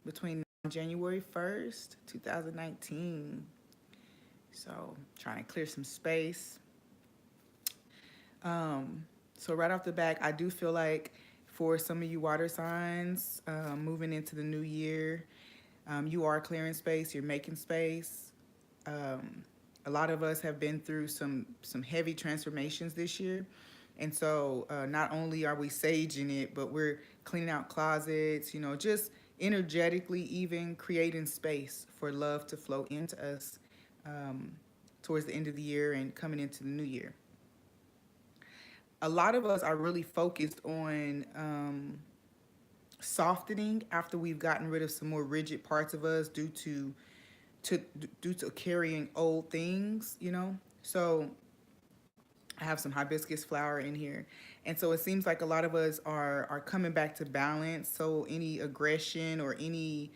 between January 1st, 2019. So trying to clear some space. So right off the back, I do feel like for some of you water signs, moving into the new year, you are clearing space, you're making space. A lot of us have been through some heavy transformations this year. And so not only are we saging it, but we're cleaning out closets, just energetically even creating space for love to flow into us um, towards the end of the year and coming into the new year. A lot of us are really focused on softening after we've gotten rid of some more rigid parts of us to due to carrying old things. So I have some hibiscus flower in here. And so it seems like a lot of us are coming back to balance. So any aggression or any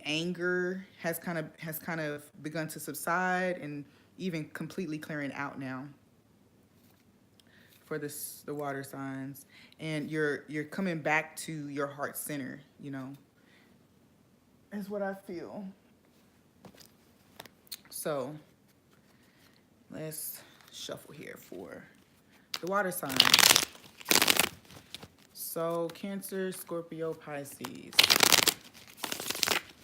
anger has kind of begun to subside and even completely clearing out now for the water signs. And you're coming back to your heart center. Is what I feel. So let's shuffle here for the water signs. So Cancer, Scorpio, Pisces.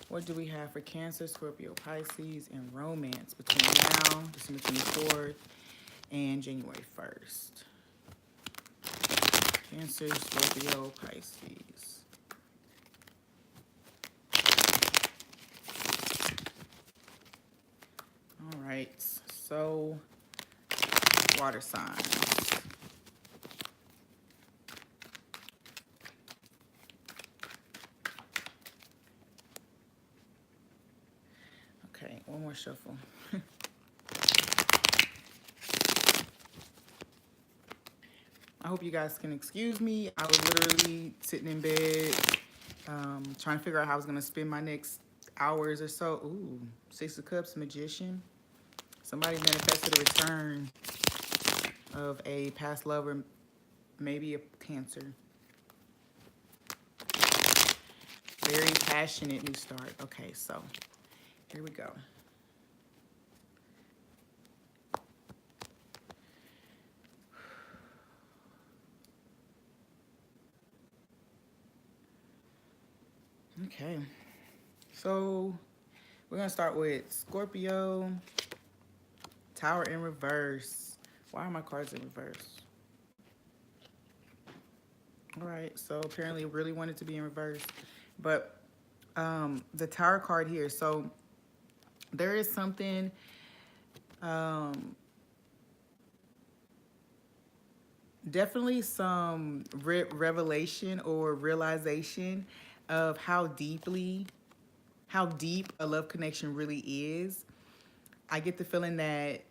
What do we have for Cancer, Scorpio, Pisces, and romance between now, December 24th, and January 1st? Cancer, Scorpio, Pisces. All right, so water signs. Okay, one more shuffle. I hope you guys can excuse me. I was literally sitting in bed, trying to figure out how I was going to spend my next hours or so. Ooh, Six of Cups, Magician. Somebody manifested a return of a past lover, maybe a Cancer. Very passionate new start. Okay, so here we go. Okay, so we're going to start with Scorpio, Tower in reverse. Why are my cards in reverse? All right, so apparently really wanted to be in reverse. But the Tower card here, so there is something definitely some revelation or realization of how deep a love connection really is. I get the feeling that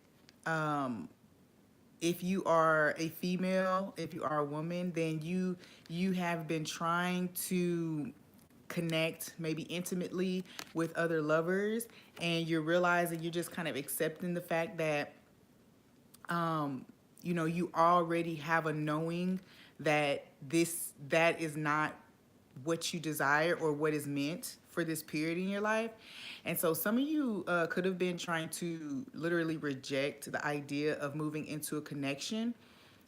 if you are a female, if you are a woman, then you have been trying to connect maybe intimately with other lovers, and you're realizing you're just kind of accepting the fact that you already have a knowing that that is not what you desire or what is meant for this period in your life. And so some of you could have been trying to literally reject the idea of moving into a connection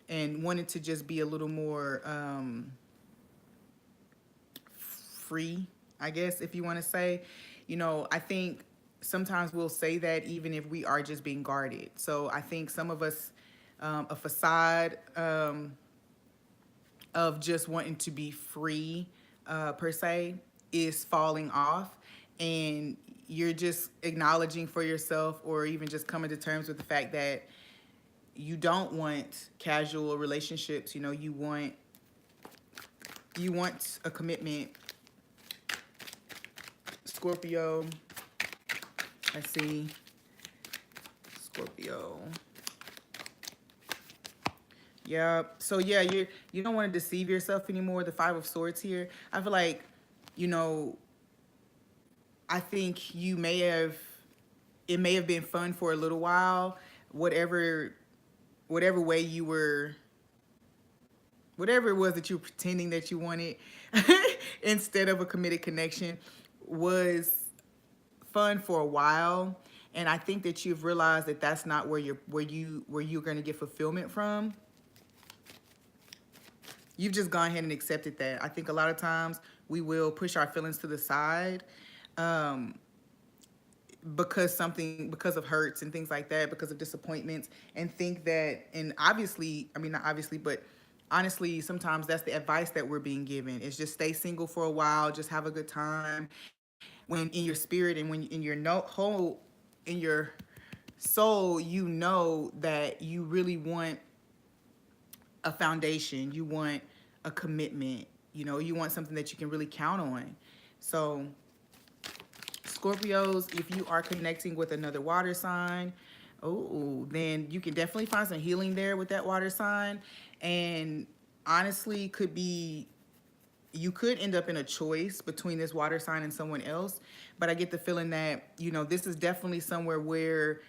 and wanted to just be a little more free, I guess, if you want to say. I think sometimes we'll say that even if we are just being guarded. So I think some of us, a facade of just wanting to be free, per se, is falling off. And you're just acknowledging for yourself or even just coming to terms with the fact that you don't want casual relationships. You want a commitment. Scorpio, I see Scorpio. Yeah. So yeah, you don't want to deceive yourself anymore. The Five of Swords here. I feel like, you know, I think it may have been fun for a little while. Whatever way you were whatever it was that you were pretending that you wanted instead of a committed connection was fun for a while. And I think that you've realized that that's not where you're going to get fulfillment from. You've just gone ahead and accepted that. I think a lot of times we will push our feelings to the side, um, because of hurts and things like that, because of disappointments, and think that, and obviously, I mean, not obviously, but honestly, sometimes that's the advice that we're being given, is just stay single for a while, just have a good time, when in your spirit and when in your whole, in your soul, you know that you really want a foundation, you want a commitment, you want something that you can really count on. So Scorpios, if you are connecting with another water sign, oh, then you can definitely find some healing there with that water sign. And honestly, you could end up in a choice between this water sign and someone else. But I get the feeling that, this is definitely somewhere where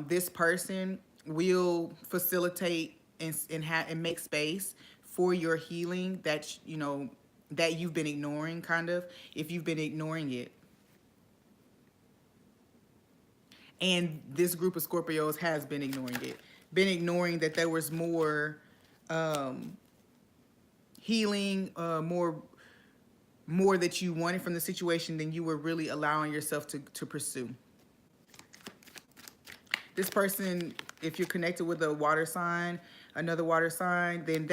this person will facilitate and make space for your healing that you've been ignoring, kind of, if you've been ignoring it. And this group of Scorpios has been ignoring it, been ignoring that there was more healing, more that you wanted from the situation than you were really allowing yourself to pursue. This person, if you're connected with a water sign, another water sign, then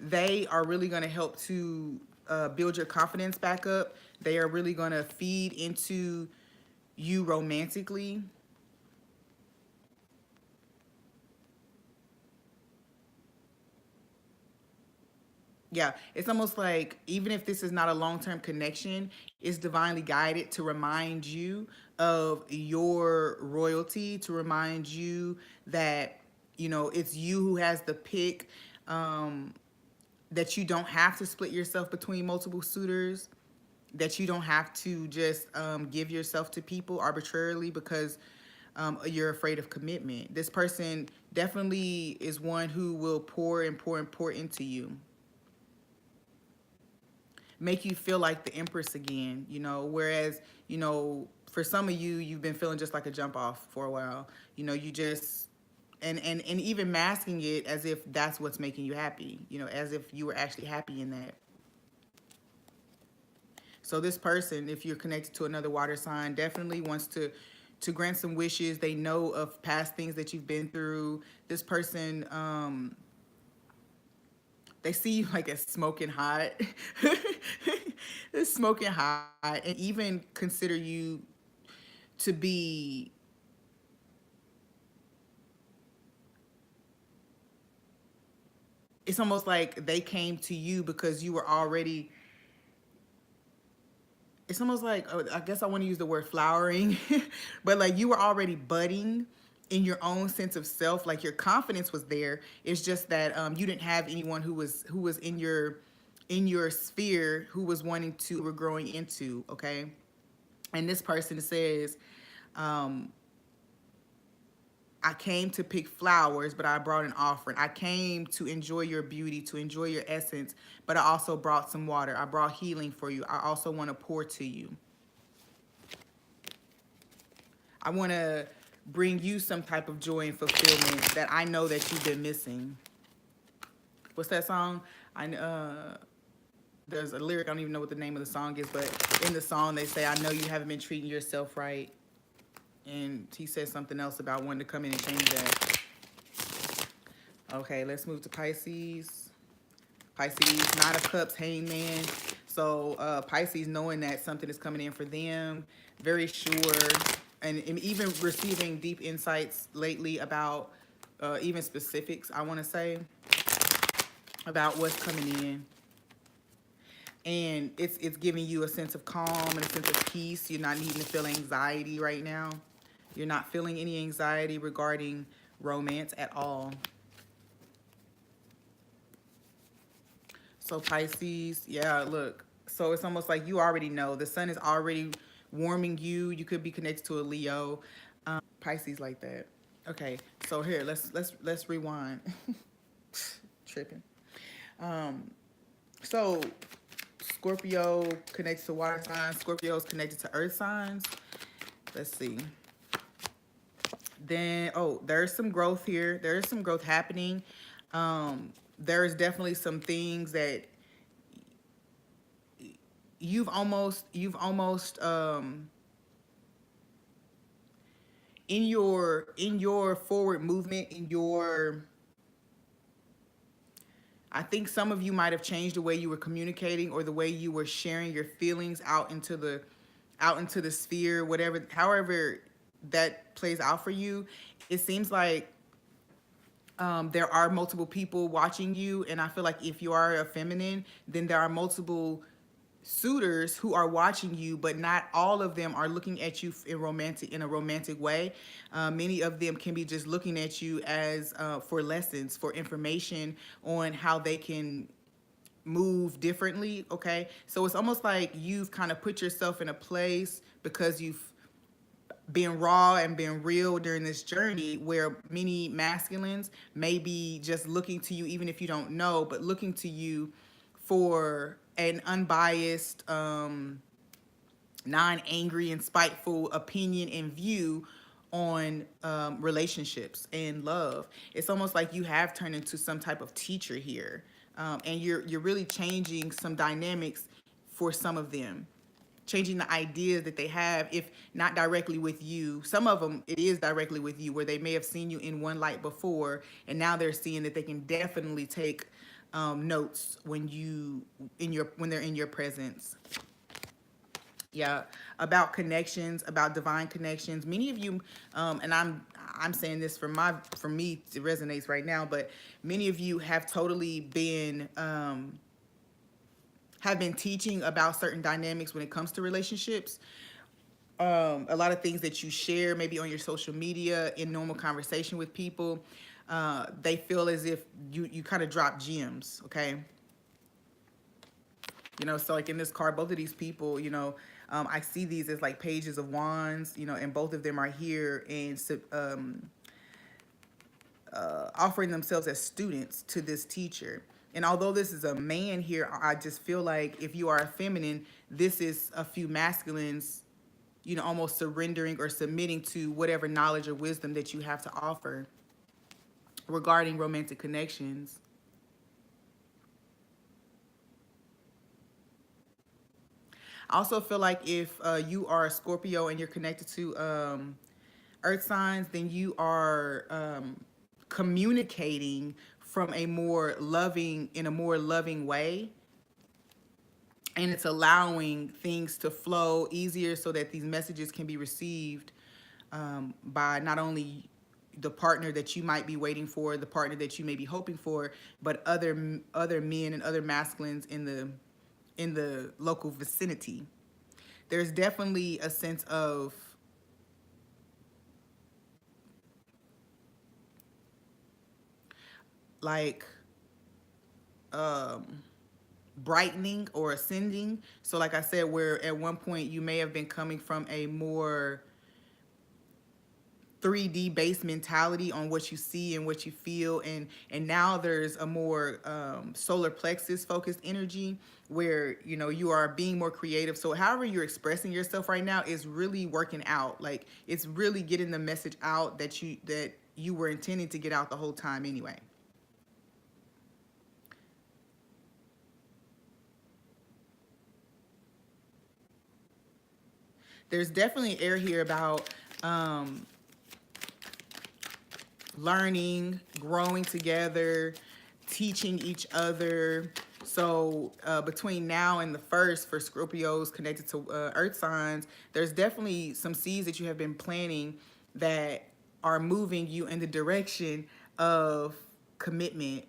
they are really going to help to build your confidence back up. They are really going to feed into you romantically. Yeah, it's almost like, even if this is not a long-term connection, it's divinely guided to remind you of your royalty, to remind you that, it's you who has the pick, that you don't have to split yourself between multiple suitors, that you don't have to just give yourself to people arbitrarily because you're afraid of commitment. This person definitely is one who will pour and pour and pour into you, make you feel like the empress again, whereas, for some of you, you've been feeling just like a jump off for a while. You just, and even masking it as if that's what's making you happy, as if you were actually happy in that. So this person, if you're connected to another water sign, definitely wants to grant some wishes. They know of past things that you've been through. This person, they see you like as smoking hot, smoking hot, and even consider you to be, it's almost like they came to you because you were already, it's almost like, I guess I want to use the word flowering, but like you were already budding in your own sense of self. Like your confidence was there. It's just that you didn't have anyone who was in your sphere who was wanting to, were growing into. Okay, and this person says, I came to pick flowers, but I brought an offering. I came to enjoy your beauty, to enjoy your essence, but I also brought some water. I brought healing for you. I also want to pour to you. I want to bring you some type of joy and fulfillment that I know that you've been missing. What's that song? There's a lyric, I don't even know what the name of the song is, but in the song they say, I know you haven't been treating yourself right. And he says something else about wanting to come in and change that. Okay, let's move to Pisces. Pisces, Knight of Cups, Hangman. So Pisces, knowing that something is coming in for them, very sure, and even receiving deep insights lately about even specifics, I want to say, about what's coming in. And it's giving you a sense of calm and a sense of peace. You're not needing to feel anxiety right now. You're not feeling any anxiety regarding romance at all. So Pisces, yeah, look. So it's almost like you already know. The sun is already warming you. You could be connected to a Leo. Pisces like that. Okay, so here, let's rewind. Tripping. So Scorpio connects to water signs. Scorpio is connected to earth signs. Let's see. Then, oh, there's some growth here. There's some growth happening. There's definitely some things that you've almost in your forward movement, in your, I think some of you might have changed the way you were communicating or the way you were sharing your feelings out into the sphere, whatever, however that plays out for you. It seems like there are multiple people watching you, and I feel like if you are a feminine, then there are multiple suitors who are watching you, but not all of them are looking at you in a romantic way. Many of them can be just looking at you as for lessons, for information on how they can move differently. Okay, so it's almost like you've kind of put yourself in a place because you've been raw and been real during this journey, where many masculines may be just looking to you, even if you don't know, but looking to you for an unbiased, non-angry and spiteful opinion and view on relationships and love. It's almost like you have turned into some type of teacher here, and you're really changing some dynamics for some of them, changing the idea that they have, if not directly with you. Some of them, it is directly with you, where they may have seen you in one light before, and now they're seeing that they can definitely take notes when they're in your presence. Yeah, about connections, about divine connections. Many of you, and I'm saying this for me, it resonates right now, but many of you have totally been have been teaching about certain dynamics when it comes to relationships. A lot of things that you share maybe on your social media, in normal conversation with people, they feel as if you kind of drop gems. Okay, so like in this card, both of these people, I see these as like pages of wands, and both of them are here and offering themselves as students to this teacher. And although this is a man here, I just feel like if you are a feminine, this is a few masculines, almost surrendering or submitting to whatever knowledge or wisdom that you have to offer regarding romantic connections. I also feel like if you are a Scorpio and you're connected to earth signs, then you are communicating from in a more loving way. And it's allowing things to flow easier so that these messages can be received by not only the partner that you might be waiting for, the partner that you may be hoping for, but other men and other masculines in the local vicinity. There's definitely a sense of like brightening or ascending. So like I said, where at one point you may have been coming from a more 3D based mentality on what you see and what you feel, and now there's a more solar plexus focused energy where you are being more creative. So however you're expressing yourself right now is really working out. Like it's really getting the message out that you were intending to get out the whole time anyway. There's definitely air here about learning, growing together, teaching each other. So between now and the first, for Scorpios connected to earth signs, there's definitely some seeds that you have been planting that are moving you in the direction of commitment.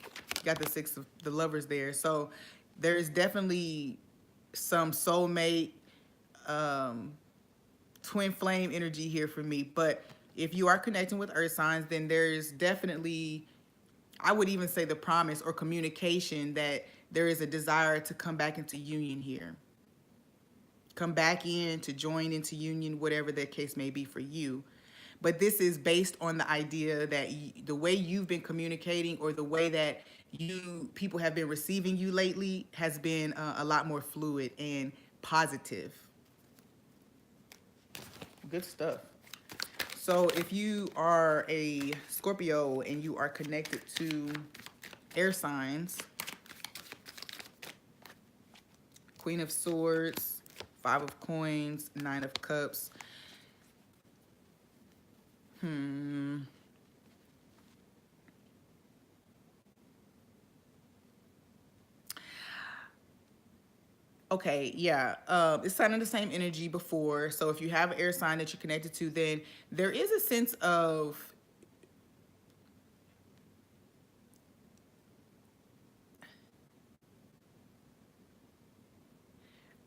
You got the six of the lovers there. So there's definitely some soulmate, twin flame energy here for me. But if you are connecting with earth signs, then there's definitely, I would even say, the promise or communication that there is a desire to come back into union here. Come back in, to join into union, whatever that case may be for you. but this is based on the idea that the way you've been communicating, or the way that people have been receiving you lately, has been a lot more fluid and positive. Good stuff. So if you are a Scorpio and you are connected to air signs, Queen of Swords, Five of Coins, Nine of Cups. Okay, yeah. It's kind of the same energy before. So if you have an air sign that you're connected to, then there is a sense of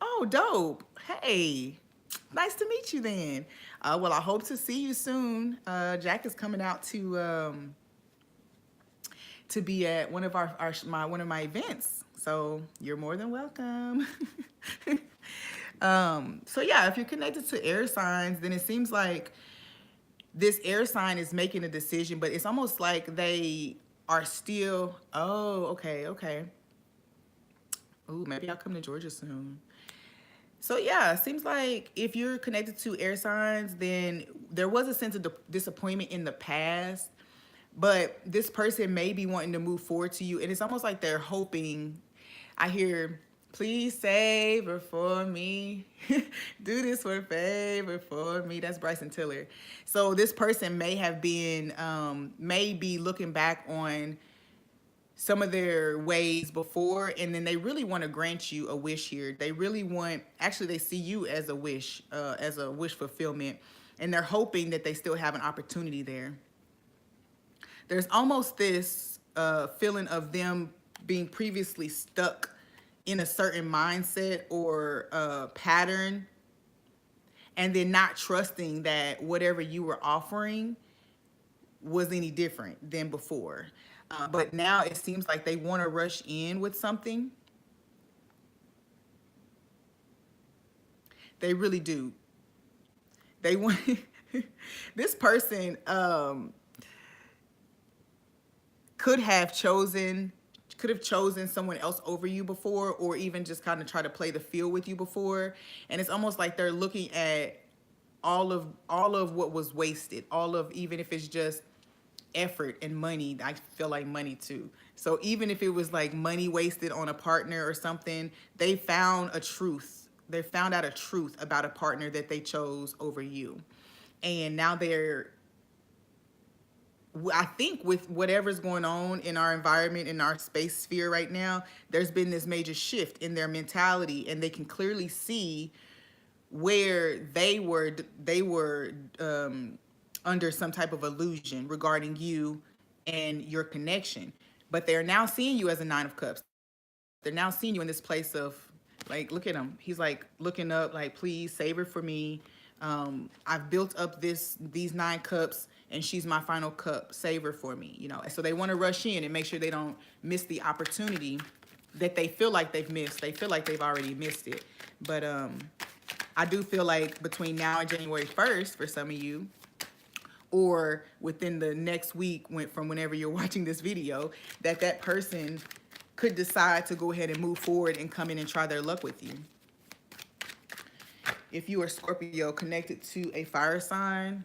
oh, dope. Hey, nice to meet you then. Well, I hope to see you soon. Jack is coming out to be at one of one of my events. So you're more than welcome. So yeah, if you're connected to air signs, then it seems like this air sign is making a decision, but it's almost like they are still, oh, okay. Ooh, maybe I'll come to Georgia soon. So yeah, it seems like if you're connected to air signs, then there was a sense of disappointment in the past, but this person may be wanting to move forward to you, and it's almost like they're hoping. I hear, please savor for me. Do this for a favor for me. That's Bryson Tiller. So this person may have been, may be looking back on some of their ways before, and then they really want to grant you a wish here. They really want, actually they see you as a wish fulfillment, and they're hoping that they still have an opportunity there. There's almost this feeling of them being previously stuck in a certain mindset or pattern, and then not trusting that whatever you were offering was any different than before. But now it seems like they want to rush in with something. They really do. They want this person could have chosen someone else over you before, or even just kind of try to play the field with you before. And it's almost like they're looking at all of what was wasted, even if it's just effort and money. I feel like money too. So even if it was like money wasted on a partner or something, they found a truth. They found out a truth about a partner that they chose over you. And now I think with whatever's going on in our environment, in our space sphere right now, there's been this major shift in their mentality, and they can clearly see where they were under some type of illusion regarding you and your connection. But they're now seeing you as a Nine of Cups. They're now seeing you in this place of, like, look at him. He's like looking up, like, please savor for me. I've built up these 9 cups, and she's my final cup. Savor for me, you know. So they want to rush in and make sure they don't miss the opportunity that they feel like they've missed. They feel like they've already missed it. But I do feel like between now and January 1st, for some of you, or within the next week, from whenever you're watching this video, that person could decide to go ahead and move forward and come in and try their luck with you. If you are Scorpio connected to a fire sign,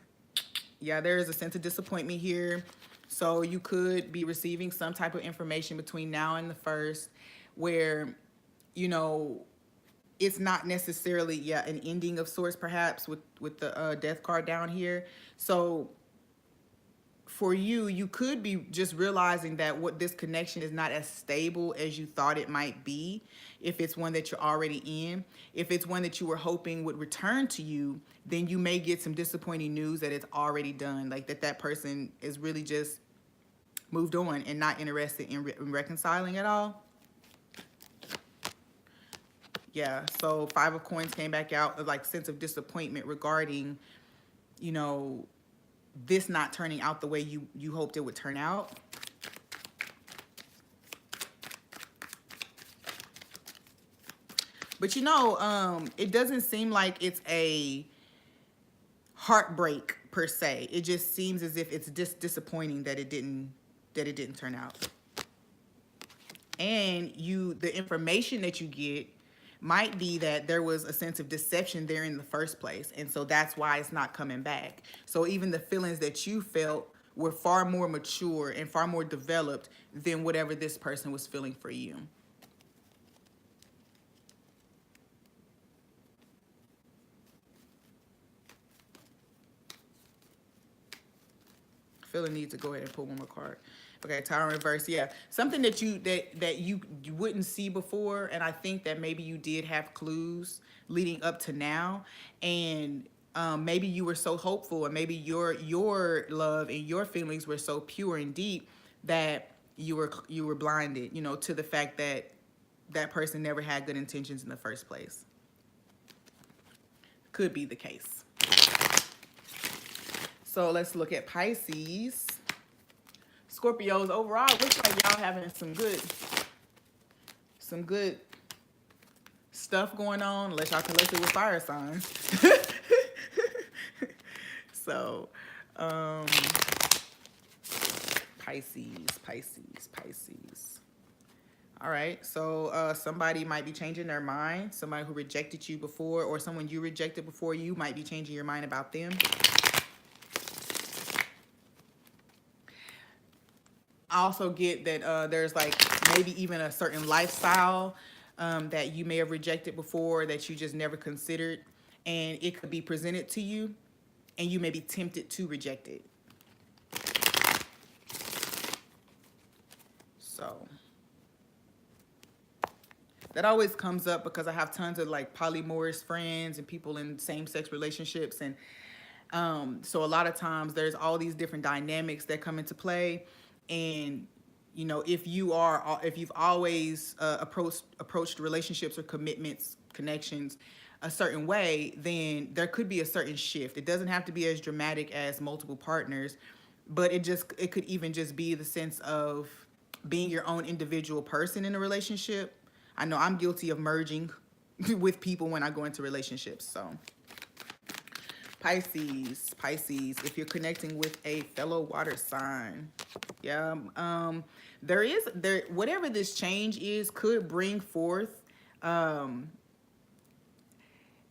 yeah, there is a sense of disappointment here. So you could be receiving some type of information between now and the 1st where, you know, it's not necessarily, an ending of sorts, perhaps, with the death card down here. So for you, you could be just realizing that what this connection is not as stable as you thought it might be. If it's one that you're already in, if it's one that you were hoping would return to you, then you may get some disappointing news that it's already done. Like that person is really just moved on and not interested in reconciling at all. Yeah, so 5 of Coins came back out, like sense of disappointment regarding, you know, this not turning out the way you hoped it would turn out. But you know, it doesn't seem like it's a heartbreak per se. It just seems as if it's just disappointing that it didn't turn out. And the information that you get might be that there was a sense of deception there in the first place, and so that's why it's not coming back. So even the feelings that you felt were far more mature and far more developed than whatever this person was feeling for you. I feel a need to go ahead and pull one more card. Okay, Tower in reverse. Yeah, something that you wouldn't see before, and I think that maybe you did have clues leading up to now, and maybe you were so hopeful, and maybe your love and your feelings were so pure and deep that you were blinded, to the fact that that person never had good intentions in the first place. Could be the case. So let's look at Pisces. Scorpios, overall, looks like y'all having some good stuff going on, unless y'all connected with fire signs. So, Pisces. All right, so somebody might be changing their mind. Somebody who rejected you before, or someone you rejected before, you might be changing your mind about them. I also get that there's like maybe even a certain lifestyle that you may have rejected before that you just never considered, and it could be presented to you and you may be tempted to reject it. So that always comes up because I have tons of like polyamorous friends and people in same-sex relationships, and so a lot of times there's all these different dynamics that come into play. And if you've always approached relationships or connections a certain way, then there could be a certain shift. It doesn't have to be as dramatic as multiple partners, but it could even just be the sense of being your own individual person in a relationship. I know I'm guilty of merging with people when I go into relationships. So Pisces, if you're connecting with a fellow water sign, yeah, whatever this change is could bring forth,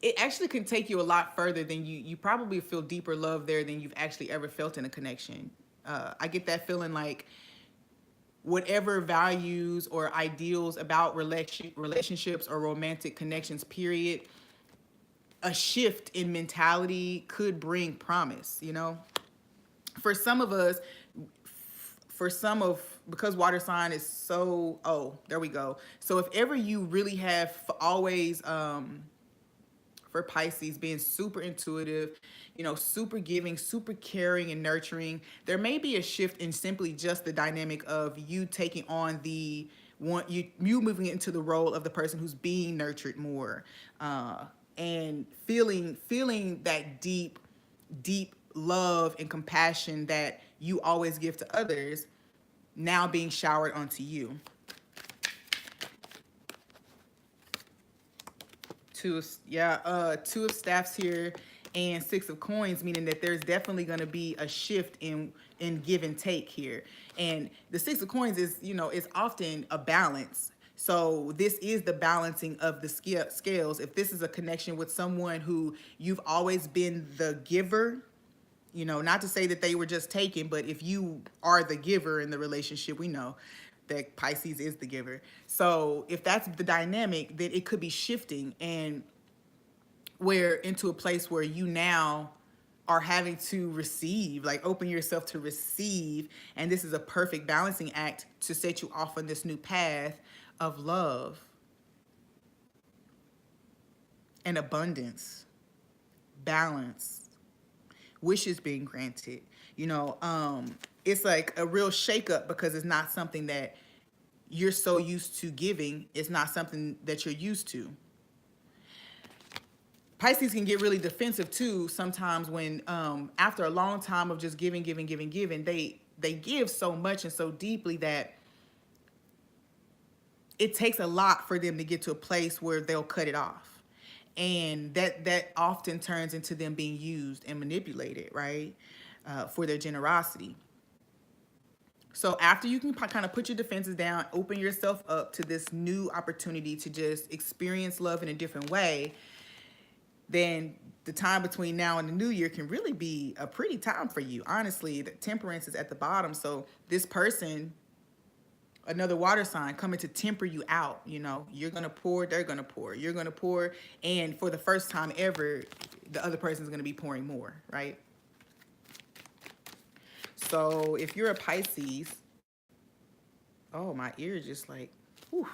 it actually can take you a lot further than you probably feel deeper love there than you've actually ever felt in a connection. I get that feeling like whatever values or ideals about relationships or romantic connections, period, a shift in mentality could bring promise, For some of us, because water sign is so, there we go. So if ever you really have always, for Pisces, being super intuitive, super giving, super caring and nurturing, there may be a shift in simply just the dynamic of you taking on you moving into the role of the person who's being nurtured more, and feeling that deep love and compassion that you always give to others now being showered onto you. Two of Staffs here and Six of Coins, meaning that there's definitely going to be a shift in give and take here. And the Six of Coins is, is often a balance. So this is the balancing of the scales. If this is a connection with someone who you've always been the giver, not to say that they were just taken, but if you are the giver in the relationship, we know that Pisces is the giver. So if that's the dynamic, then it could be shifting and we're into a place where you now are having to receive, like open yourself to receive. And this is a perfect balancing act to set you off on this new path of love and abundance, balance, wishes being granted. It's like a real shakeup because it's not something that you're so used to giving. It's not something that you're used to. Pisces can get really defensive too sometimes when after a long time of just giving, they give so much and so deeply that it takes a lot for them to get to a place where they'll cut it off. And that often turns into them being used and manipulated, right? For their generosity. So after you can kind of put your defenses down, open yourself up to this new opportunity to just experience love in a different way, then the time between now and the new year can really be a pretty time for you. Honestly, the temperance is at the bottom. So this person, another water sign, coming to temper you out. You know, you're going to pour, they're going to pour, you're going to pour. And for the first time ever, the other person's going to be pouring more, right? So if you're a Pisces, oh, my ear is just like, whew.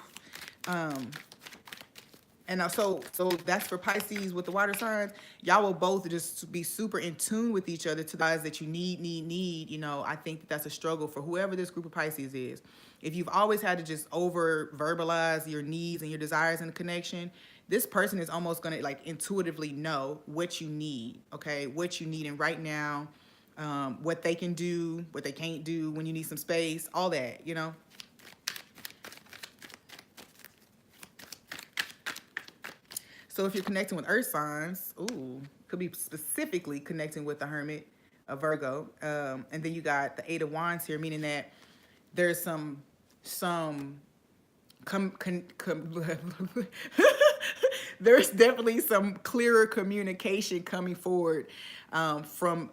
And so that's for Pisces with the water signs. Y'all will both just be super in tune with each other to the guys that you need. You know, I think that that's a struggle for whoever this group of Pisces is. If you've always had to just over verbalize your needs and your desires in a connection, this person is almost going to like intuitively know what you need, okay? What you need in right now, what they can do, what they can't do when you need some space, all that, you know? So if you're connecting with earth signs, ooh, could be specifically connecting with the Hermit, a Virgo. And then you got the Eight of Wands here, meaning that there's there's definitely some clearer communication coming forward from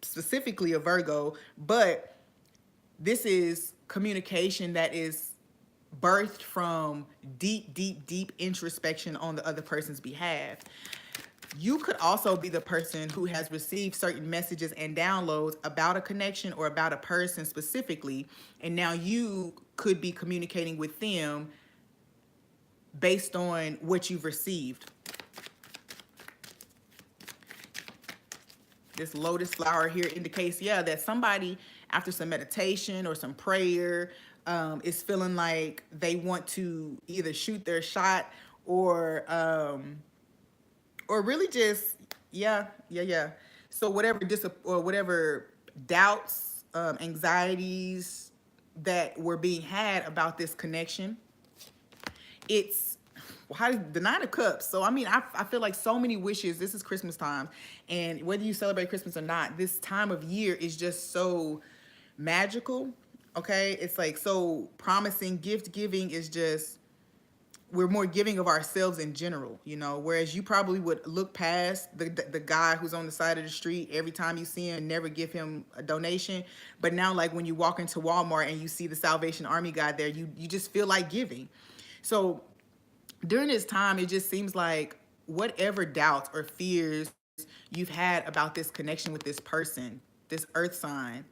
specifically a Virgo, but this is communication that is birthed from deep introspection on the other person's behalf. You could also be the person who has received certain messages and downloads about a connection or about a person specifically, and now you could be communicating with them based on what you've received. This lotus flower here indicates, yeah, that somebody after some meditation or some prayer is feeling like they want to either shoot their shot or really just, yeah. So whatever doubts, anxieties that were being had about this connection, it's the Nine of Cups. So, I mean, I feel like so many wishes. This is Christmas time. And whether you celebrate Christmas or not, this time of year is just so magical. Okay. It's like so promising. Gift giving is just, we're more giving of ourselves in general, you know, whereas you probably would look past the guy who's on the side of the street every time you see him and never give him a donation. But now, like when you walk into Walmart and you see the Salvation Army guy there, you just feel like giving. So during this time, it just seems like whatever doubts or fears you've had about this connection with this person, this earth sign,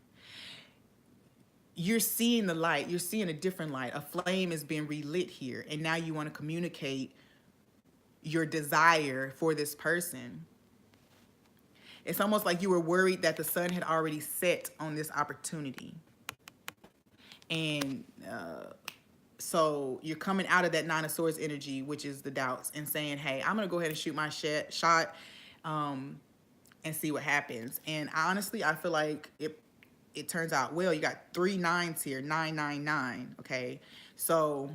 you're seeing the light. You're seeing a different light. A flame is being relit here. And now you want to communicate your desire for this person. It's almost like you were worried that the sun had already set on this opportunity. And so you're coming out of that Nine of Swords energy, which is the doubts, and saying, hey, I'm going to go ahead and shoot my shot and see what happens. And honestly, I feel like it turns out well. You got 3 9s here, 999. Okay, so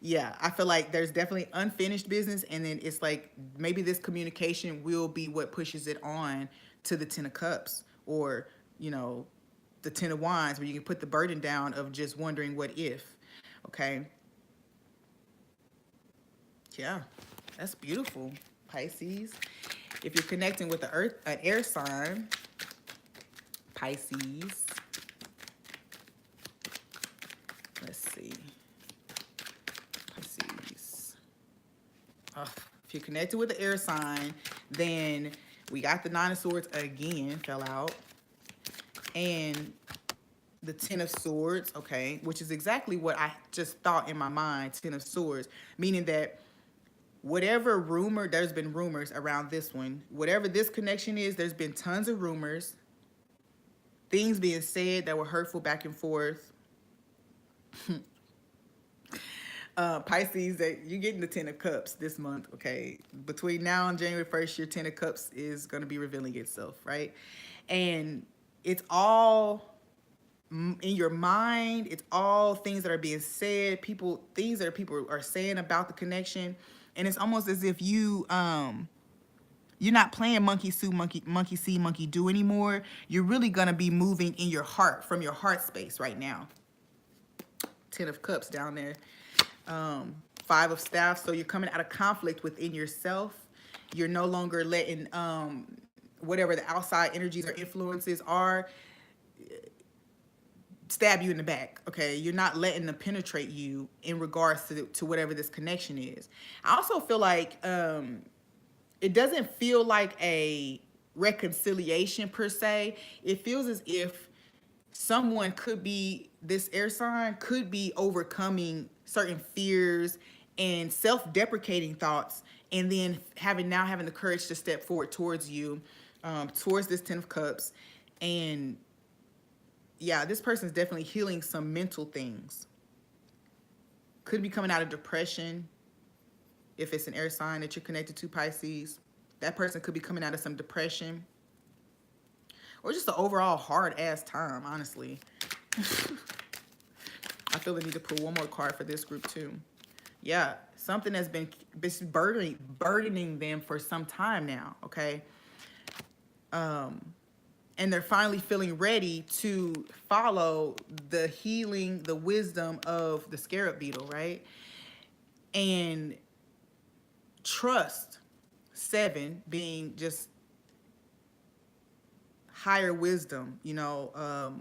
yeah, I feel like there's definitely unfinished business, and then it's like maybe this communication will be what pushes it on to the 10 of Cups, or you know, the 10 of Wands, where you can put the burden down of just wondering what if. Okay, yeah, that's beautiful, Pisces. If you're connecting with an air sign, Pisces. Let's see. Pisces. If you're connected with the air sign, then we got the Nine of Swords again, fell out. And the 10 of Swords, okay, which is exactly what I just thought in my mind, 10 of Swords, meaning that whatever rumor, there's been rumors around this one. Whatever this connection is, there's been tons of rumors. Things being said that were hurtful back and forth. Pisces, that you're getting the 10 of Cups this month, okay? Between now and January 1st, your 10 of Cups is going to be revealing itself, right? And it's all in your mind. It's all things that are being said, things that people are saying about the connection. And it's almost as if you're not playing monkey see, monkey do anymore. You're really gonna be moving in your heart, from your heart space right now. 10 of Cups down there. 5 of Staffs. So you're coming out of conflict within yourself. You're no longer letting whatever the outside energies or influences are stab you in the back. Okay, you're not letting them penetrate you in regards to whatever this connection is. I also feel like it doesn't feel like a reconciliation per se. It feels as if someone could be, this air sign could be overcoming certain fears and self-deprecating thoughts, and then having the courage to step forward towards you, towards this 10 of Cups. And yeah, this person's definitely healing some mental things. Could be coming out of depression. If it's an air sign that you're connected to, Pisces, that person could be coming out of some depression, or just an overall hard-ass time, honestly. I feel the need to pull one more card for this group, too. Yeah, something that's been burdening them for some time now, okay? And they're finally feeling ready to follow the healing, the wisdom of the scarab beetle, right? And trust, 7 being just higher wisdom, you know,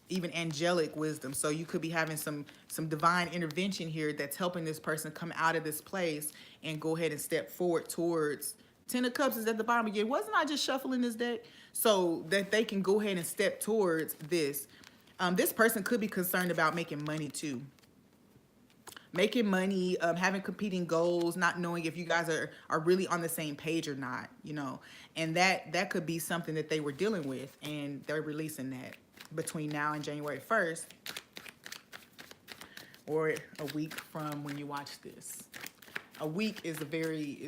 even angelic wisdom. So you could be having some divine intervention here that's helping this person come out of this place and go ahead and step forward towards 10 of Cups is at the bottom again. Wasn't I just shuffling this deck? So that they can go ahead and step towards this. This person could be concerned about making money too. Making money, having competing goals, not knowing if you guys are really on the same page or not, you know. And that could be something that they were dealing with, and they're releasing that between now and January 1st, or a week from when you watch this. A week is very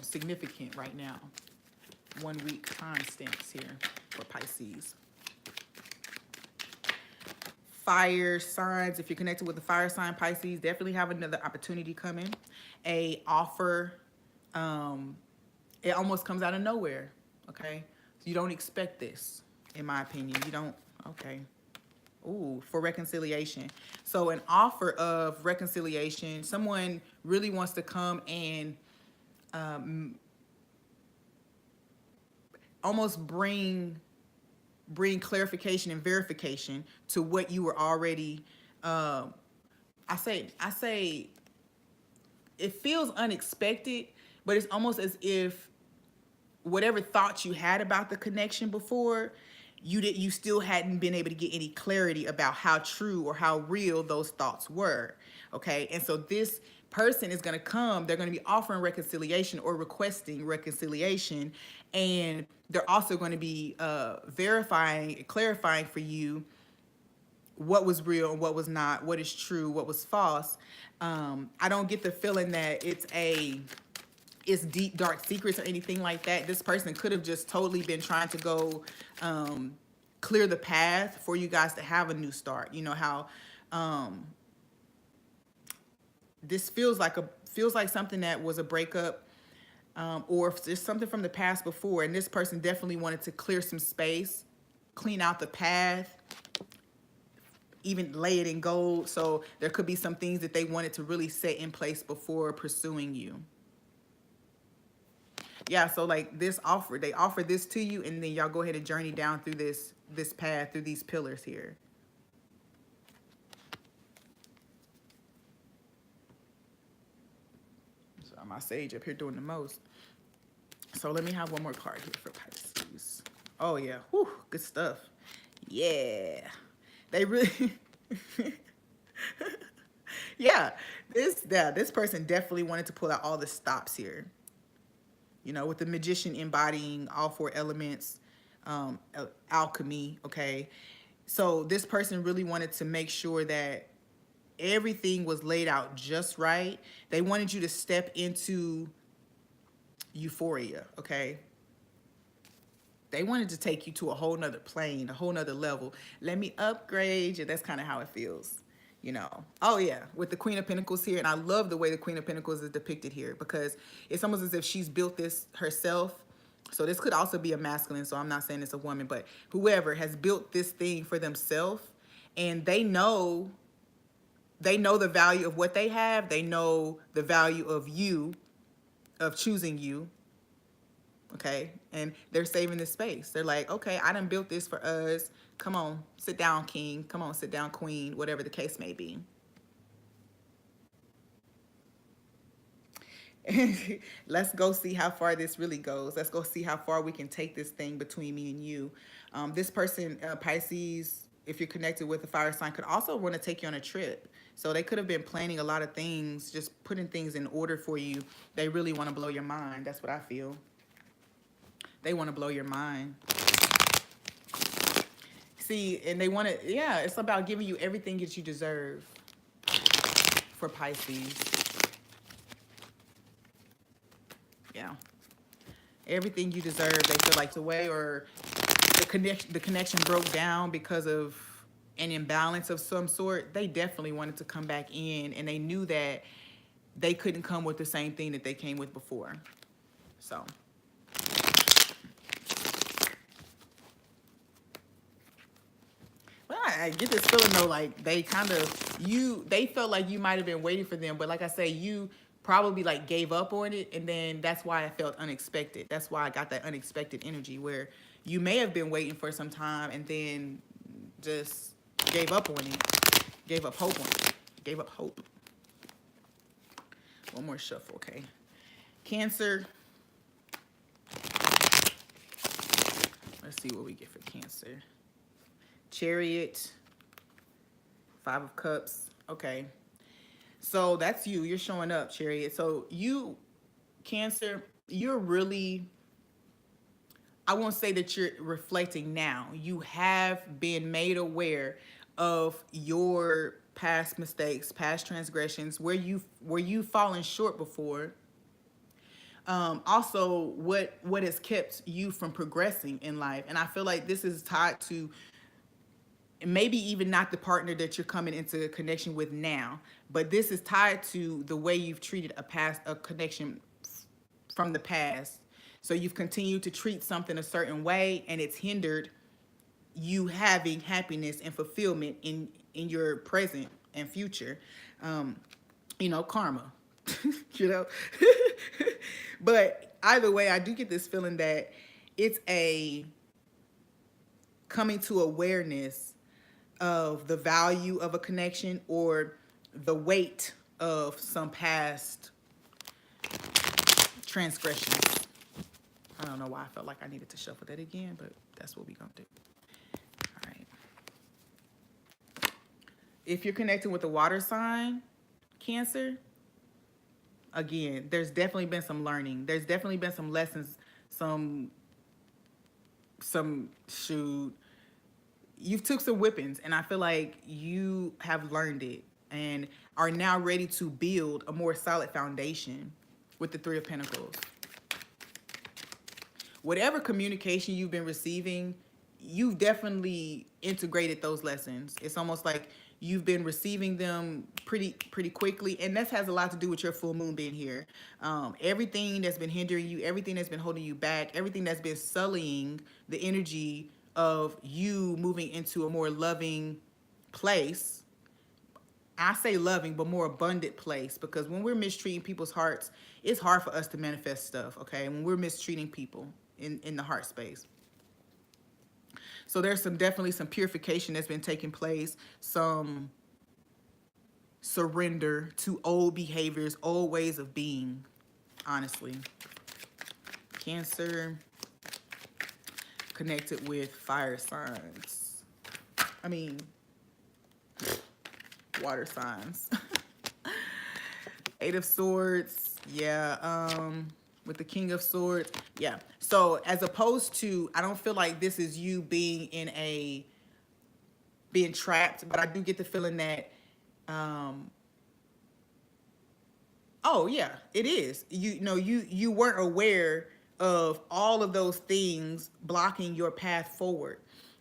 significant right now. 1 week time stamps here for Pisces. Fire signs, if you're connected with the fire sign, Pisces, definitely have another opportunity coming. A offer, it almost comes out of nowhere, okay? So you don't expect this, in my opinion. You don't, okay. Ooh, for reconciliation. So an offer of reconciliation, someone really wants to come and almost bring clarification and verification to what you were already, I say it feels unexpected, but it's almost as if whatever thoughts you had about the connection before, you still hadn't been able to get any clarity about how true or how real those thoughts were. Okay, and so this person is going to come, they're going to be offering reconciliation or requesting reconciliation, and they're also going to be verifying, clarifying for you what was real and what was not, what is true, what was false. I don't get the feeling that it's deep, dark secrets or anything like that. This person could have just totally been trying to go clear the path for you guys to have a new start. You know how this feels like something that was a breakup, or if there's something from the past before, and this person definitely wanted to clear some space, clean out the path, even lay it in gold. So there could be some things that they wanted to really set in place before pursuing you. Yeah, so like this offer, they offer this to you, and then y'all go ahead and journey down through this path, through these pillars here. So my sage up here doing the most. So let me have one more card here for Pisces. Oh yeah, whew, good stuff. Yeah, they really, yeah, this person definitely wanted to pull out all the stops here. You know, with the Magician embodying all 4 elements, alchemy, okay? So this person really wanted to make sure that everything was laid out just right. They wanted you to step into euphoria, okay? They wanted to take you to a whole nother plane, a whole nother level. Let me upgrade you. That's kind of how it feels. you know. Oh yeah, with the Queen of Pentacles here, and I love the way the Queen of Pentacles is depicted here, because it's almost as if she's built this herself. So this could also be a masculine, so I'm not saying it's a woman, but whoever has built this thing for themselves, and they know the value of what they have. They know the value of you, of choosing you. Okay, and they're saving this space. They're like, okay, I done built this for us. Come on, sit down, king. Come on, sit down, queen, whatever the case may be. Let's go see how far this really goes. Let's go see how far we can take this thing between me and you. This person, Pisces, if you're connected with a fire sign, could also want to take you on a trip. So they could have been planning a lot of things, just putting things in order for you. They really want to blow your mind. That's what I feel. They want to blow your mind. See, and they want to, yeah, it's about giving you everything that you deserve for Pisces. Yeah. Everything you deserve, they feel like the way, or the connection broke down because of an imbalance of some sort. They definitely wanted to come back in, and they knew that they couldn't come with the same thing that they came with before. So well, I get this feeling though, like they kind of, they felt like you might have been waiting for them, but like I say, you probably like gave up on it, and then that's why I felt unexpected. That's why I got that unexpected energy where you may have been waiting for some time and then just gave up on it, gave up hope on it, gave up hope. One more shuffle, okay? Cancer. Let's see what we get for Cancer. Chariot, 5 of Cups. Okay, so that's you. You're showing up, Chariot. So you, Cancer, you're really, I won't say that you're reflecting now. You have been made aware of your past mistakes, past transgressions, where you've fallen short before. Also, what has kept you from progressing in life. And I feel like this is tied to maybe even not the partner that you're coming into a connection with now, but this is tied to the way you've treated a connection from the past. So you've continued to treat something a certain way, and it's hindered you having happiness and fulfillment in your present and future. You know, karma. You know. But either way, I do get this feeling that it's a coming to awareness of the value of a connection, or the weight of some past transgressions. I don't know why I felt like I needed to shuffle that again, but that's what we're going to do. All right. If you're connecting with the water sign, Cancer, again, there's definitely been some learning. There's definitely been some lessons, some shoot. You've took some whippings, and I feel like you have learned it and are now ready to build a more solid foundation with the 3 of Pentacles. Whatever communication you've been receiving, you've definitely integrated those lessons. It's almost like you've been receiving them pretty quickly, and that has a lot to do with your full moon being here. Everything that's been hindering you, everything that's been holding you back, everything that's been sullying the energy of you moving into a more loving place. I say loving, but more abundant place, because when we're mistreating people's hearts, it's hard for us to manifest stuff, okay? When we're mistreating people in the heart space. So there's definitely some purification that's been taking place, some surrender to old behaviors, old ways of being, honestly. Cancer, connected with fire signs. I mean, water signs. 8 of Swords, yeah. With the King of Swords, yeah. So as opposed to, I don't feel like this is you being being trapped, but I do get the feeling that, oh yeah, it is. You weren't aware of all of those things blocking your path forward.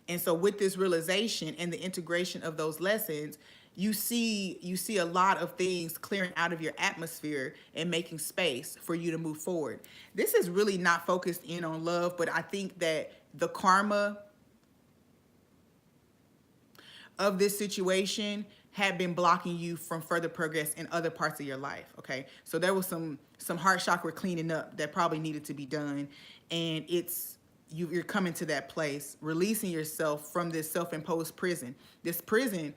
And so with this realization and the integration of those lessons, you see a lot of things clearing out of your atmosphere and making space for you to move forward. This is really not focused in on love, but I think that the karma of this situation had been blocking you from further progress in other parts of your life. Okay, so there was some heart chakra cleaning up that probably needed to be done, and you're coming to that place, releasing yourself from this self-imposed prison. This prison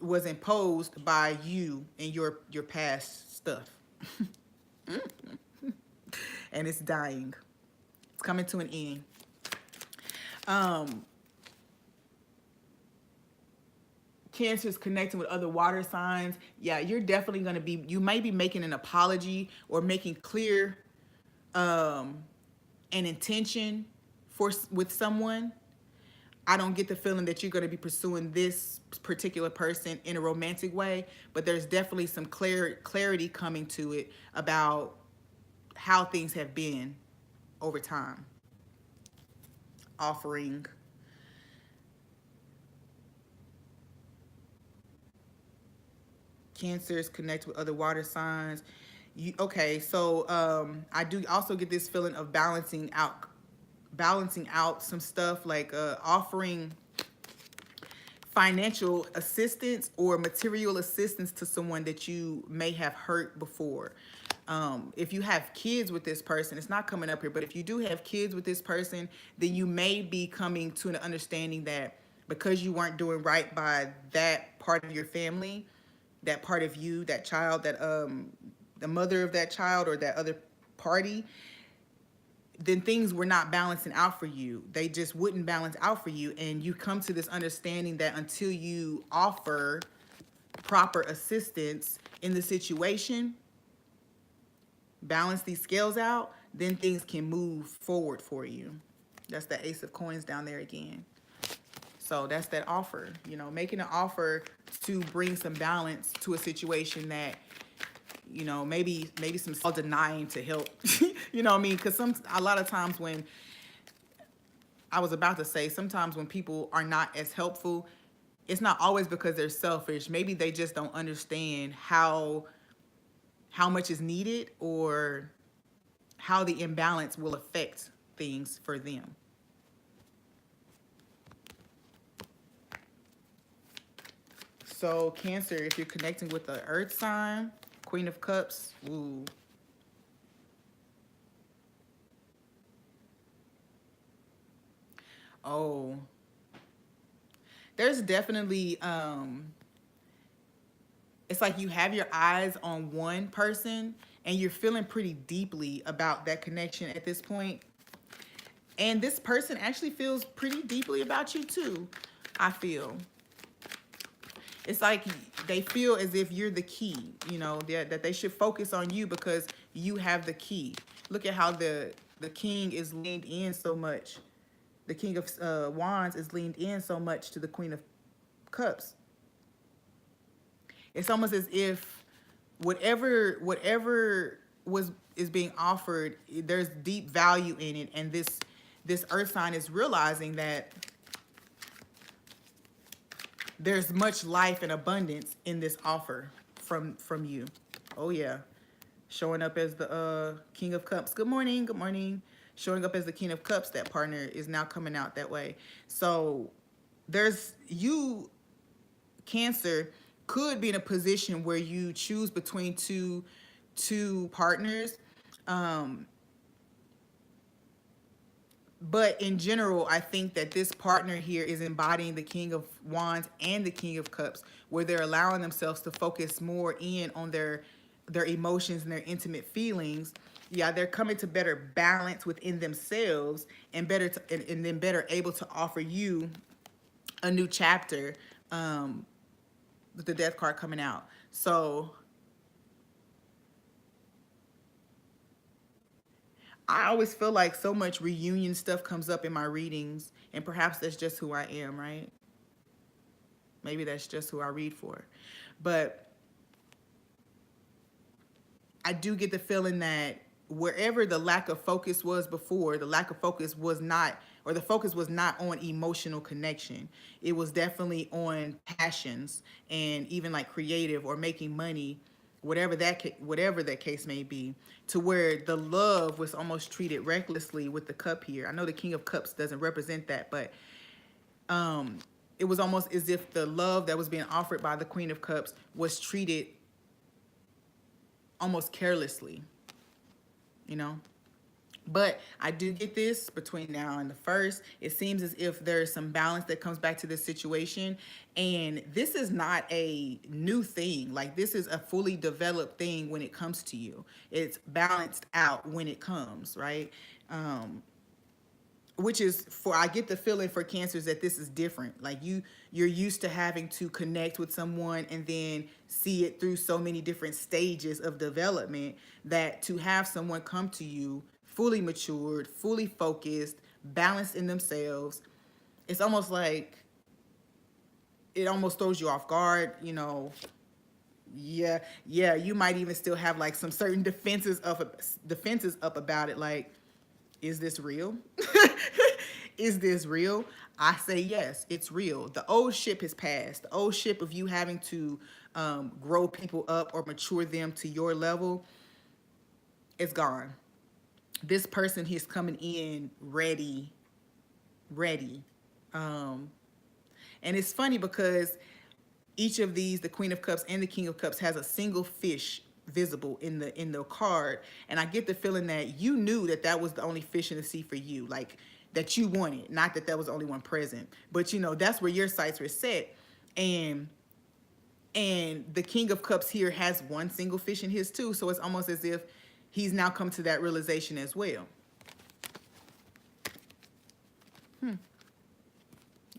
was imposed by you and your past stuff. And it's dying. It's coming to an end. Cancer is connecting with other water signs. Yeah, you're definitely going to be, you may be making an apology or making clear an intention with someone. I don't get the feeling that you're going to be pursuing this particular person in a romantic way, but there's definitely some clarity coming to it about how things have been over time. Offering. Cancers connect with other water signs. Okay, so I do also get this feeling of balancing out some stuff, like offering financial assistance or material assistance to someone that you may have hurt before. If you have kids with this person, it's not coming up here, but if you do have kids with this person, then you may be coming to an understanding that because you weren't doing right by that part of your family, that part of you, that child, that the mother of that child or that other party, then things were not balancing out for you. They just wouldn't balance out for you. And you come to this understanding that until you offer proper assistance in the situation, balance these scales out, then things can move forward for you. That's the Ace of Coins down there again. So that's that offer, making an offer to bring some balance to a situation that, maybe some denying to help. You know what I mean? Because a lot of times when, I was about to say, sometimes when people are not as helpful, it's not always because they're selfish. Maybe they just don't understand how much is needed or how the imbalance will affect things for them. So Cancer, if you're connecting with the earth sign, Queen of Cups, ooh. Oh. There's definitely, it's like you have your eyes on one person and you're feeling pretty deeply about that connection at this point. And this person actually feels pretty deeply about you too, I feel. It's like they feel as if you're the key, that they should focus on you because you have the key. Look at how the king is leaned in so much. The King of Wands is leaned in so much to the Queen of Cups. It's almost as if whatever is being offered, there's deep value in it, and this earth sign is realizing that there's much life and abundance in this offer from you. Oh yeah. Showing up as the King of Cups. Good morning. Good morning. Showing up as the King of Cups, that partner is now coming out that way. So you, Cancer, could be in a position where you choose between two partners. But in general, I think that this partner here is embodying the King of Wands and the King of Cups, where they're allowing themselves to focus more in on their emotions and their intimate feelings. Yeah, they're coming to better balance within themselves and then better able to offer you a new chapter with the Death card coming out. So I always feel like so much reunion stuff comes up in my readings, and perhaps that's just who I am, right? Maybe that's just who I read for. But I do get the feeling that wherever the lack of focus was before, the lack of focus was not or the focus was not on emotional connection. It was definitely on passions and even like creative or making money, whatever that case may be, to where the love was almost treated recklessly with the cup here. I know the King of Cups doesn't represent that, but it was almost as if the love that was being offered by the Queen of Cups was treated almost carelessly, you know? But I do get this between now and the first. It seems as if there's some balance that comes back to this situation. And this is not a new thing. Like, this is a fully developed thing when it comes to you. It's balanced out when it comes, right? Which is, for I get the feeling for Cancers that this is different. Like, you're used to having to connect with someone and then see it through so many different stages of development, that to have someone come to you fully matured, fully focused, balanced in themselves, it's almost like it almost throws you off guard, you know. Yeah, you might even still have like some certain defenses up about it, like, is this real? Is this real? I say yes, it's real. The old ship has passed. The old ship of you having to grow people up or mature them to your level, it's gone. This person is coming in ready. And it's funny because each of these, the Queen of Cups and the King of Cups, has a single fish visible in the card, and I get the feeling that you knew that that was the only fish in the sea for you, like that you wanted, not that was the only one present, but you know, that's where your sights were set. And the King of Cups here has one single fish in his too, so it's almost as if he's now come to that realization as well.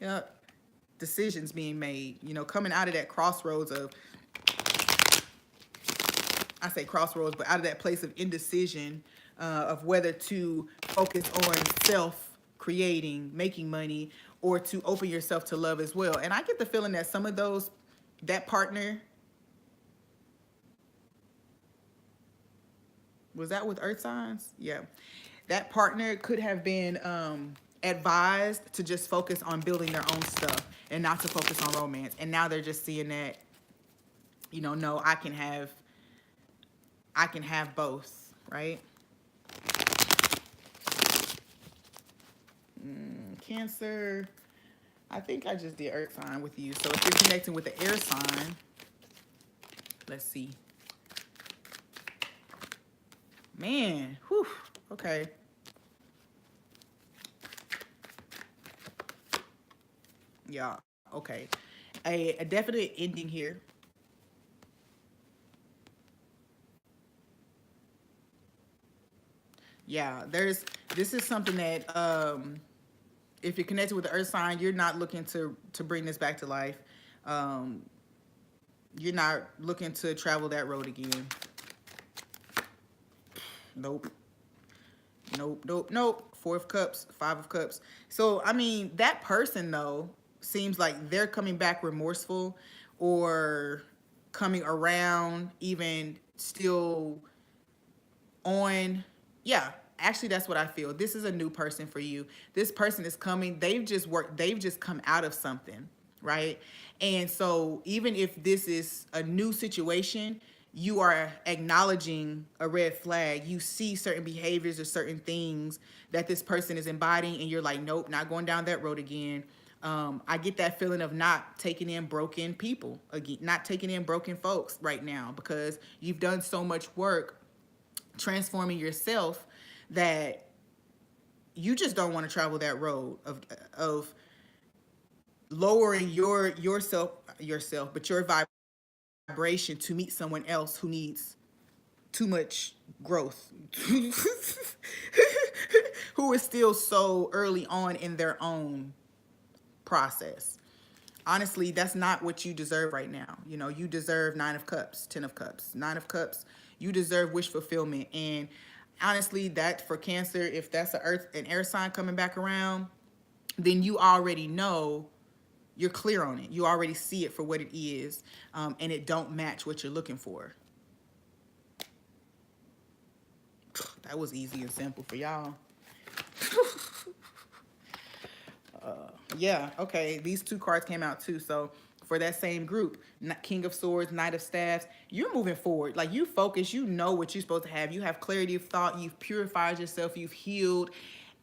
Yep. Decisions being made, you know, coming out of that crossroads of, I say crossroads, but out of that place of indecision, of whether to focus on self creating, making money, or to open yourself to love as well. And I get the feeling that some of those, that partner, was that with earth signs? Yeah. That partner could have been advised to just focus on building their own stuff and not to focus on romance. And now they're just seeing that, you know, no, I can have both, right? Cancer, I think I just did earth sign with you. So if you're connecting with the air sign, let's see. Man, whew, okay. Yeah, okay. A definite ending here. Yeah, this is something that if you're connected with the earth sign, you're not looking to bring this back to life. You're not looking to travel that road again. Nope. Four of Cups, Five of Cups. So, I mean, that person, though, seems like they're coming back remorseful or coming around, even still on. Yeah, actually, that's what I feel. This is a new person for you. This person is coming. They've just come out of something, right? And so even if this is a new situation, you are acknowledging a red flag. You see certain behaviors or certain things that this person is embodying, and you're like, nope, not going down that road again. I get that feeling of not taking in broken people again, not taking in broken folks right now, because you've done so much work transforming yourself that you just don't want to travel that road of lowering yourself, but your vibration to meet someone else who needs too much growth, who is still so early on in their own process. Honestly, that's not what you deserve right now. You know, you deserve Nine of Cups, Ten of Cups, Nine of Cups. You deserve wish fulfillment. And honestly, that for Cancer, if that's an air sign coming back around, then you already know, you're clear on it. You already see it for what it is, and it don't match what you're looking for. That was easy and simple for y'all. Yeah, okay. These two cards came out too. So for that same group, King of Swords, Knight of Staffs, you're moving forward. Like you focus, you know what you're supposed to have. You have clarity of thought. You've purified yourself. You've healed,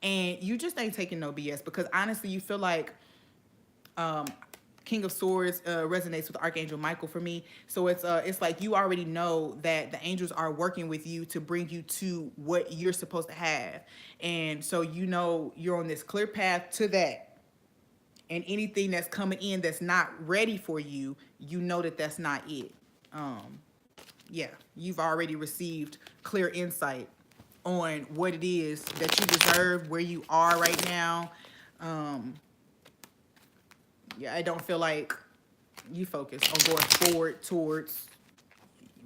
and you just ain't taking no BS because honestly, you feel like um, King of Swords resonates with Archangel Michael for me. So it's like you already know that the angels are working with you to bring you to what you're supposed to have, and so you know you're on this clear path to that. And anything that's coming in that's not ready for you, you know that that's not it. Um, yeah, you've already received clear insight on what it is that you deserve, where you are right now. Um, yeah, I don't feel like you focus on going forward towards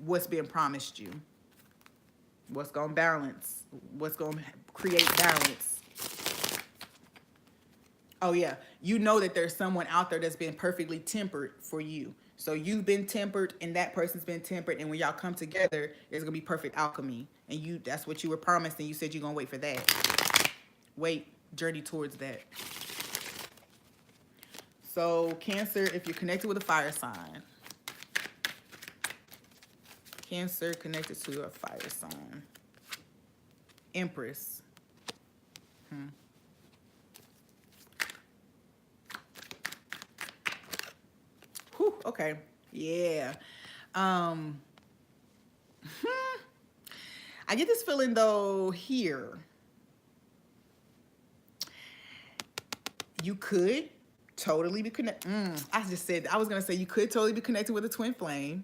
what's being promised you, what's going to balance, what's going to create balance. Oh yeah, you know that there's someone out there that's been perfectly tempered for you. So you've been tempered and that person's been tempered, and when y'all come together, there's gonna be perfect alchemy. And that's what you were promised, and you said you're gonna wait for that. Wait, journey towards that. So Cancer, if you're connected with a fire sign. Cancer connected to a fire sign. Empress. Whew, okay. Yeah. Um, I get this feeling though here. You could totally be connected. I just said, I was going to say you could totally be connected with a twin flame.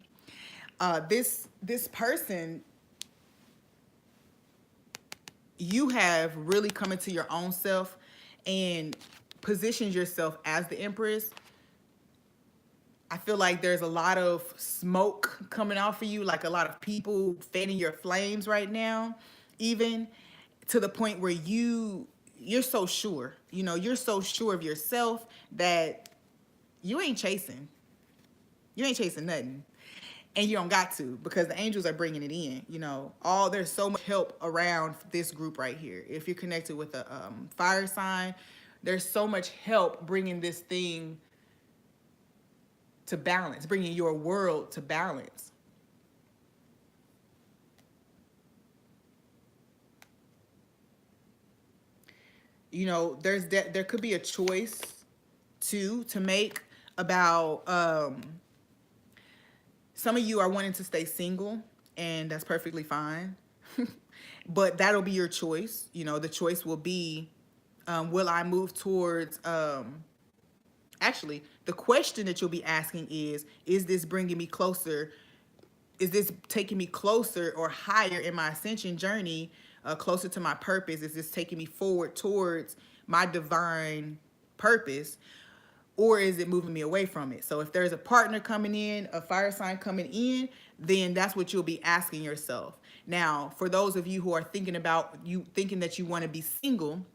This person, you have really come into your own self and positioned yourself as the Empress. I feel like there's a lot of smoke coming off of you, like a lot of people fanning your flames right now, even to the point where you're so sure, you know, you're so sure of yourself that you ain't chasing. You ain't chasing nothing. And you don't got to, because the angels are bringing it in, you know. There's so much help around this group right here. If you're connected with a fire sign, there's so much help bringing this thing to balance, bringing your world to balance. You know, there could be a choice to make about some of you are wanting to stay single, and that's perfectly fine. But that'll be your choice. You know, the choice will be, will I move towards actually, the question that you'll be asking is this bringing me closer? Is this taking me closer or higher in my ascension journey, closer to my purpose? Is this taking me forward towards my divine purpose? Or is it moving me away from it? So if there's a partner coming in, a fire sign coming in, then that's what you'll be asking yourself. Now, for those of you who are thinking that you want to be single,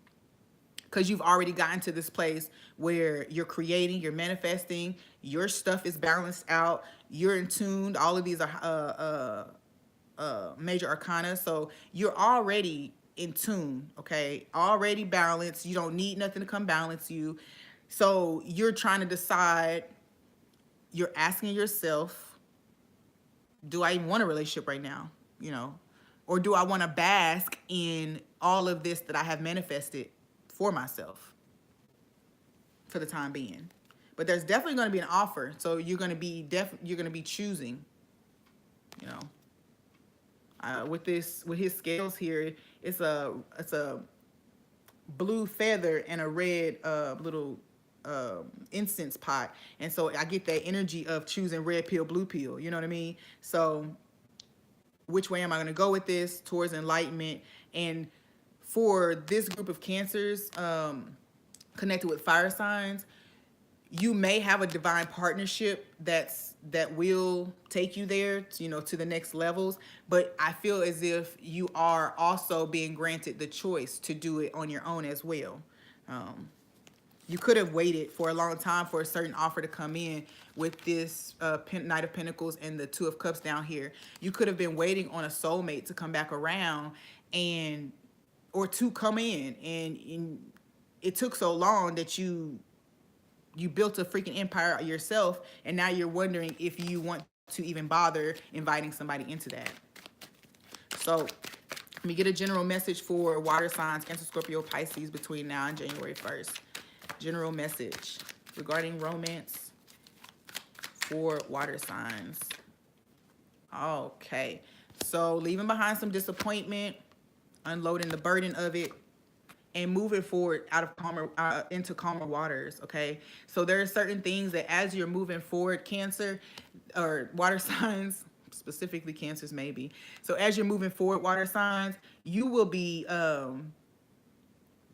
because you've already gotten to this place where you're creating, you're manifesting, your stuff is balanced out, you're in tune. All of these are major arcana, so you're already in tune, okay? Already balanced. You don't need nothing to come balance you. So you're trying to decide, you're asking yourself, do I even want a relationship right now? You know, or do I want to bask in all of this that I have manifested for myself for the time being? But there's definitely going to be an offer. So you're going to be choosing, you know, with his scales here, it's a blue feather and a red little incense pot. And so I get that energy of choosing red pill, blue pill, you know what I mean? So which way am I going to go with this? Towards enlightenment. And for this group of Cancers connected with fire signs, you may have a divine partnership that will take you there, you know, to the next levels. But I feel as if you are also being granted the choice to do it on your own as well. You could have waited for a long time for a certain offer to come in with this Knight of Pentacles and the Two of Cups down here. You could have been waiting on a soulmate to come back around or to come in, and it took so long that you you built a freaking empire yourself, and now you're wondering if you want to even bother inviting somebody into that. So let me get a general message for water signs, Cancer, Scorpio, Pisces, between now and January 1st. General message regarding romance for water signs. Okay, so leaving behind some disappointment, unloading the burden of it, and moving forward out of calmer into calmer waters. Okay, so there are certain things that as you're moving forward, Cancer or water signs, specifically Cancers maybe. So as you're moving forward, water signs, you will be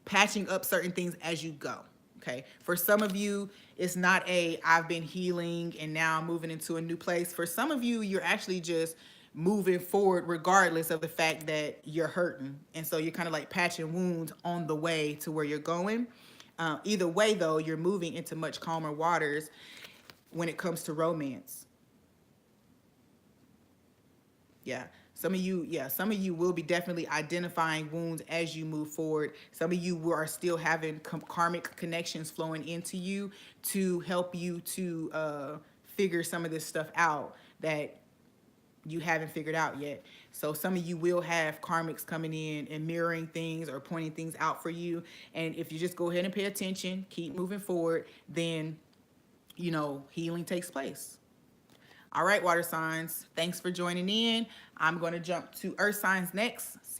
patching up certain things as you go. Okay, for some of you, it's not a I've been healing and now I'm moving into a new place. For some of you, you're actually just moving forward regardless of the fact that you're hurting, and so you're kind of like patching wounds on the way to where you're going. Either way though, you're moving into much calmer waters when it comes to romance. Yeah, some of you will be definitely identifying wounds as you move forward. Some of you are still having karmic connections flowing into you to help you to figure some of this stuff out that you haven't figured out yet. So some of you will have karmics coming in and mirroring things or pointing things out for you. And if you just go ahead and pay attention, keep moving forward, then, you know, healing takes place. All right, water signs, thanks for joining in. I'm going to jump to earth signs next. See